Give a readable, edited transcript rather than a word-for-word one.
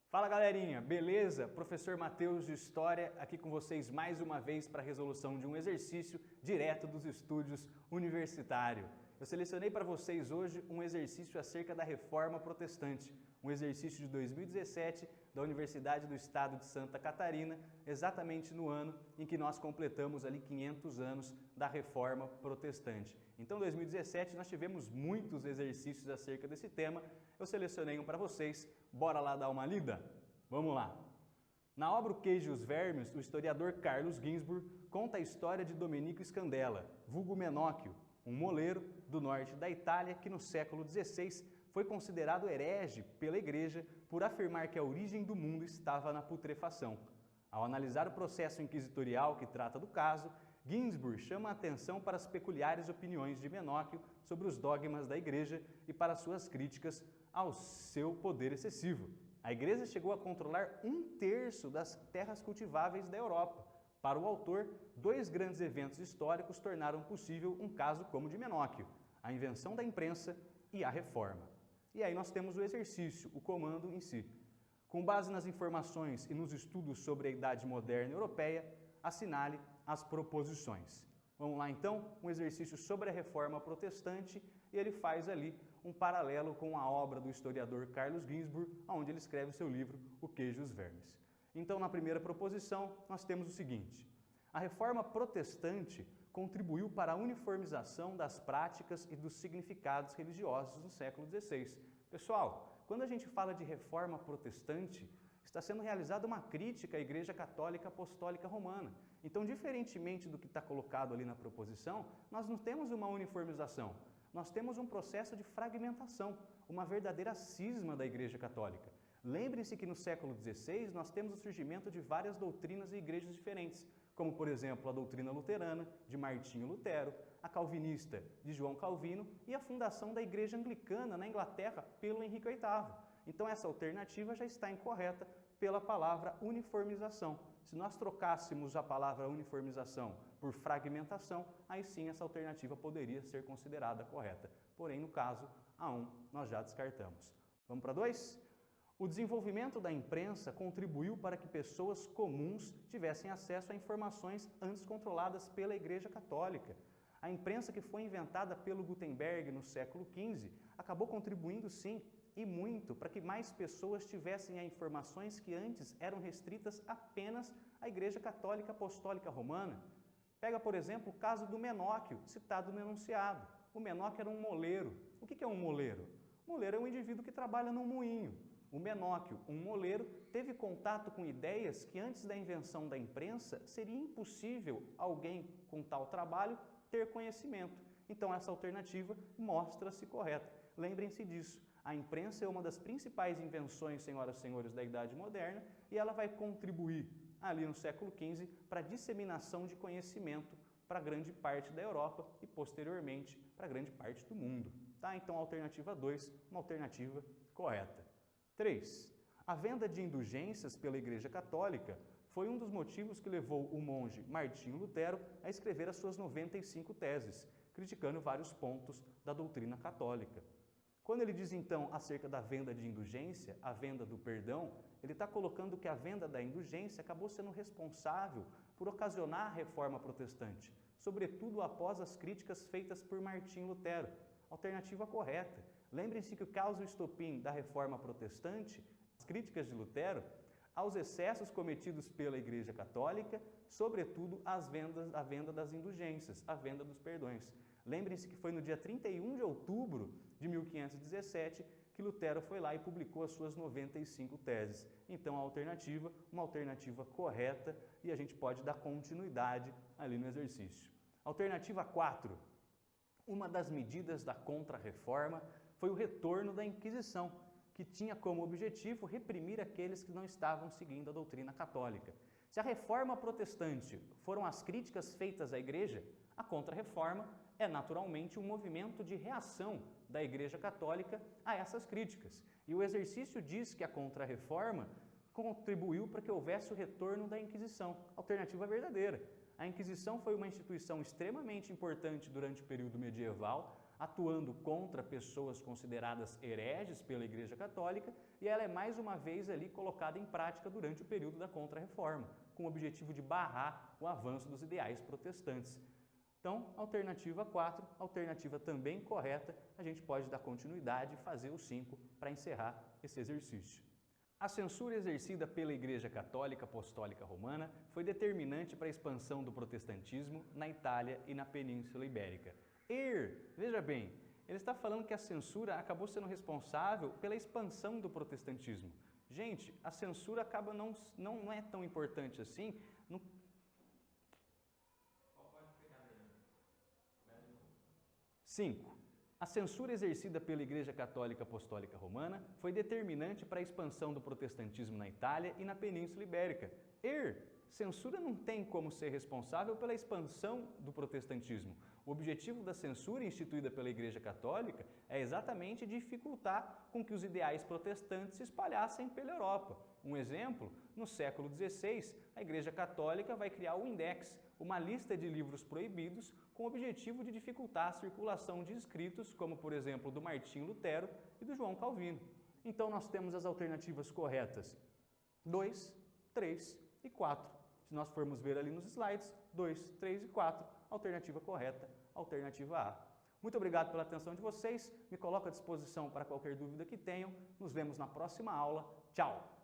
Fala galerinha, beleza? Professor Matheus de História aqui com vocês mais uma vez para a resolução de um exercício direto dos estúdios universitários. Eu selecionei para vocês hoje um exercício acerca da Reforma Protestante, um exercício de 2017 da Universidade do Estado de Santa Catarina, exatamente no ano em que nós completamos ali 500 anos da Reforma Protestante. Então, em 2017 nós tivemos muitos exercícios acerca desse tema, eu selecionei um para vocês, bora lá dar uma lida? Vamos lá! Na obra O Queijo e os Vermes, o historiador Carlos Ginzburg conta a história de Domenico Scandella, vulgo Menóquio, um moleiro do norte da Itália que no século XVI foi considerado herege pela Igreja por afirmar que a origem do mundo estava na putrefação. Ao analisar o processo inquisitorial que trata do caso, Ginzburg chama a atenção para as peculiares opiniões de Menóquio sobre os dogmas da Igreja e para suas críticas ao seu poder excessivo. A Igreja chegou a controlar 1/3 das terras cultiváveis da Europa. Para o autor, dois grandes eventos históricos tornaram possível um caso como o de Menóquio, a invenção da imprensa e a reforma. E aí nós temos o exercício, o comando em si. Com base nas informações e nos estudos sobre a Idade Moderna Europeia, assinale as proposições. Vamos lá então, um exercício sobre a Reforma Protestante e ele faz ali um paralelo com a obra do historiador Carlos Ginzburg, onde ele escreve o seu livro O Queijo e os Vermes. Então, na primeira proposição, nós temos o seguinte: a Reforma Protestante contribuiu para a uniformização das práticas e dos significados religiosos no século XVI. Pessoal, quando a gente fala de Reforma Protestante, está sendo realizada uma crítica à Igreja Católica Apostólica Romana. Então, diferentemente do que está colocado ali na proposição, nós não temos uma uniformização, nós temos um processo de fragmentação, uma verdadeira cisma da Igreja Católica. Lembrem-se que no século XVI nós temos o surgimento de várias doutrinas e igrejas diferentes, como por exemplo a doutrina luterana de Martinho Lutero, a calvinista de João Calvino e a fundação da Igreja Anglicana na Inglaterra pelo Henrique VIII. Então essa alternativa já está incorreta pela palavra uniformização. Se nós trocássemos a palavra uniformização por fragmentação, aí sim essa alternativa poderia ser considerada correta. Porém, no caso, a 1 nós já descartamos. Vamos para 2? O desenvolvimento da imprensa contribuiu para que pessoas comuns tivessem acesso a informações antes controladas pela Igreja Católica. A imprensa que foi inventada pelo Gutenberg no século XV acabou contribuindo sim, e muito, para que mais pessoas tivessem informações que antes eram restritas apenas à Igreja Católica Apostólica Romana. Pega, por exemplo, o caso do Menóquio, citado no enunciado. O Menóquio era um moleiro. O que é um moleiro? Moleiro é um indivíduo que trabalha num moinho. O Menóquio, um moleiro, teve contato com ideias que antes da invenção da imprensa seria impossível alguém com tal trabalho ter conhecimento. Então essa alternativa mostra-se correta. Lembrem-se disso. A imprensa é uma das principais invenções, senhoras e senhores, da Idade Moderna e ela vai contribuir ali no século XV para a disseminação de conhecimento para grande parte da Europa e posteriormente para grande parte do mundo. Tá? Então a alternativa 2, uma alternativa correta. 3. A venda de indulgências pela Igreja Católica foi um dos motivos que levou o monge Martinho Lutero a escrever as suas 95 teses, criticando vários pontos da doutrina católica. Quando ele diz então acerca da venda de indulgência, a venda do perdão, ele está colocando que a venda da indulgência acabou sendo responsável por ocasionar a Reforma Protestante, sobretudo após as críticas feitas por Martinho Lutero. Alternativa correta. Lembrem-se que o causa estopim da Reforma Protestante, as críticas de Lutero, aos excessos cometidos pela Igreja Católica, sobretudo a venda das indulgências, a venda dos perdões. Lembrem-se que foi no dia 31 de outubro de 1517 que Lutero foi lá e publicou as suas 95 teses. Então a alternativa, uma alternativa correta e a gente pode dar continuidade ali no exercício. Alternativa 4. Uma das medidas da Contra-Reforma foi o retorno da Inquisição, que tinha como objetivo reprimir aqueles que não estavam seguindo a doutrina católica. Se a Reforma Protestante foram as críticas feitas à Igreja, a Contra-Reforma é naturalmente um movimento de reação da Igreja Católica a essas críticas. E o exercício diz que a Contra-Reforma contribuiu para que houvesse o retorno da Inquisição. Alternativa verdadeira. A Inquisição foi uma instituição extremamente importante durante o período medieval. atuando contra pessoas consideradas hereges pela Igreja Católica, e ela é mais uma vez ali colocada em prática durante o período da Contra-Reforma, com o objetivo de barrar o avanço dos ideais protestantes. Então, alternativa 4, alternativa também correta, a gente pode dar continuidade e fazer o 5 para encerrar esse exercício. A censura exercida pela Igreja Católica Apostólica Romana foi determinante para a expansão do protestantismo na Itália e na Península Ibérica. Veja bem, ele está falando que a censura acabou sendo responsável pela expansão do protestantismo. Gente, a censura acaba não é tão importante assim. 5. A censura exercida pela Igreja Católica Apostólica Romana foi determinante para a expansão do protestantismo na Itália e na Península Ibérica. Censura não tem como ser responsável pela expansão do protestantismo. O objetivo da censura instituída pela Igreja Católica é exatamente dificultar com que os ideais protestantes se espalhassem pela Europa. Um exemplo, no século XVI, a Igreja Católica vai criar o Index, uma lista de livros proibidos com o objetivo de dificultar a circulação de escritos, como por exemplo do Martinho Lutero e do João Calvino. Então nós temos as alternativas corretas 2, 3 e 4. Se nós formos ver ali nos slides, 2, 3 e 4, alternativa correta, alternativa A. Muito obrigado pela atenção de vocês, me coloco à disposição para qualquer dúvida que tenham, nos vemos na próxima aula, tchau!